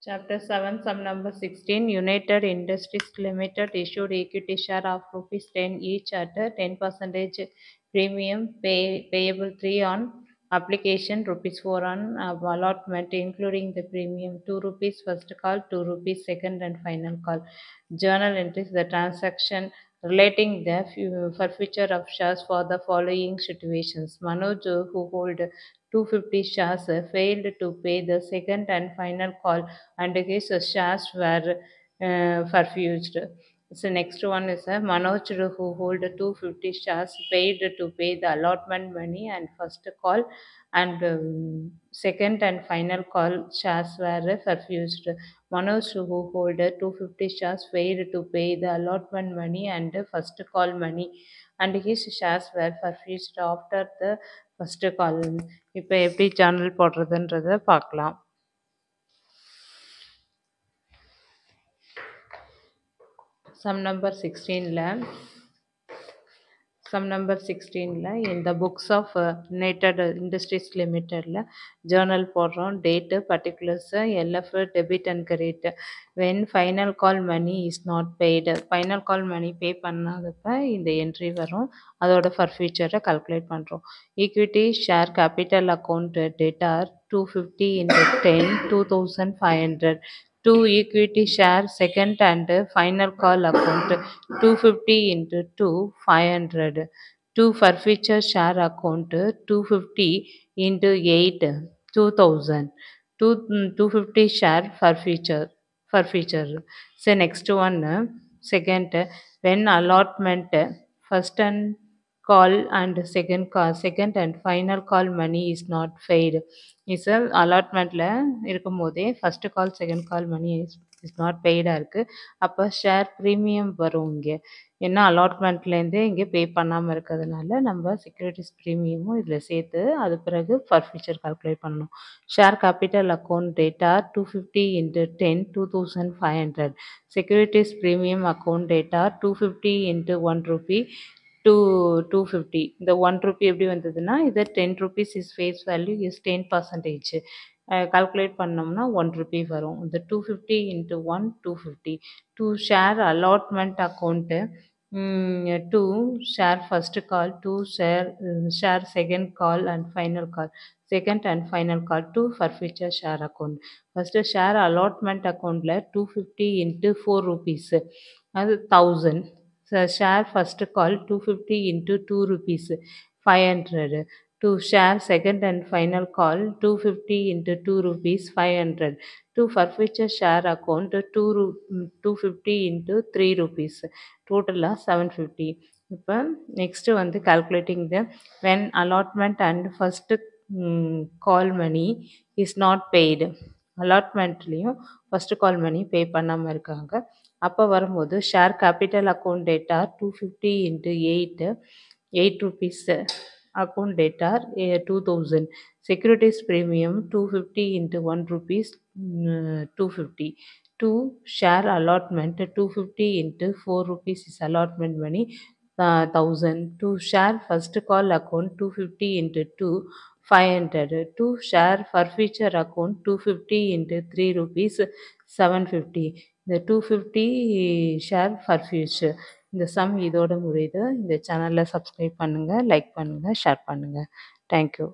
Chapter 7, sum number 16, United Industries Limited issued equity share of rupees 10 each at a 10% premium payable 3 on application, rupees 4 on allotment, including the premium, 2 rupees first call, 2 rupees second and final call. Journal entries, the transaction relating the forfeiture of shares for the following situations. Manoj, who hold 250 shares, failed to pay the second and final call and his shares were forfeited. So next one is Manoj, who hold 250 shares, paid to pay the allotment money and first call and second and final call shares were forfeited. Manoj, who hold 250 shares, failed to pay the allotment money and first call money and his shares were forfeited after the first call. இப்போ எப்படி channel போடுறதுன்றத பார்க்கலாம். Sum number 16 in the books of United Industries Limited journal போடுறோம், date, particulars, LF, debit and credit. When final call money is not paid, final call money pay பண்ணாதப்ப இந்த entry வரும், அதோட forfeiture calculate பண்றோம். Equity share capital account data 250 into 10 2500. 2 equity share second and final call account 250 into 2 500. 2 forfeiture share account 250 into 8 2000. 250 share forfeiture. So next one, second, when allotment first and call and second and final call money is not paid. is allotmentல இருக்கும்போதே first call second call money is not பெய்டாக இருக்குது. அப்போ share premium வரும் இங்கே. ஏன்னா அலாட்மெண்ட்லேருந்தே இங்கே பே பண்ணாமல் இருக்கிறதுனால நம்ம செக்யூரிட்டிஸ் ப்ரீமியமும் இதில் சேர்த்து அது பிறகு ஃபர்ஃபியூச்சர் கால்குலேட் பண்ணணும். Share capital account data 250 into 10 2500. Securities premium account data 250 into 1 rupee 250. இந்த 1 rupee எப்படி வந்ததுன்னா, இது 10 rupees is face value is 10%. Calculate பண்ணோம்னா 1 rupee வரும். இந்த 250 into 1 250. To share allotment account, to share first call, to share second call and final call. Second and final call to forfeiture share account. First share allotment accountல 250 into 4 rupees அது 1000. Share first call 250 into 2 rupees 500. To share second and final call 250 into 2 rupees 500. To forfeiture share account 250 into 3 rupees. Total 750. இப்போ next வந்து calculating the when allotment and first call money is not paid. allotmentலையும் first call money pay பண்ணாமல் இருக்காங்க. அப்போ வரும்போது share capital account data 250 into 8 rupees account data 2000. Securities premium 250 into 1 rupees 250. 2 share allotment 250 into 4 rupees is allotment money 1000. 2 share first call account 250 into 2 500. 2 share forfeiture account 250 into 3 rupees 750. இந்த 250 share forfeiture. இந்த some இதோட முடியுது. இந்த சேனலை subscribe பண்ணுங்கள், like பண்ணுங்கள், share பண்ணுங்கள். Thank you.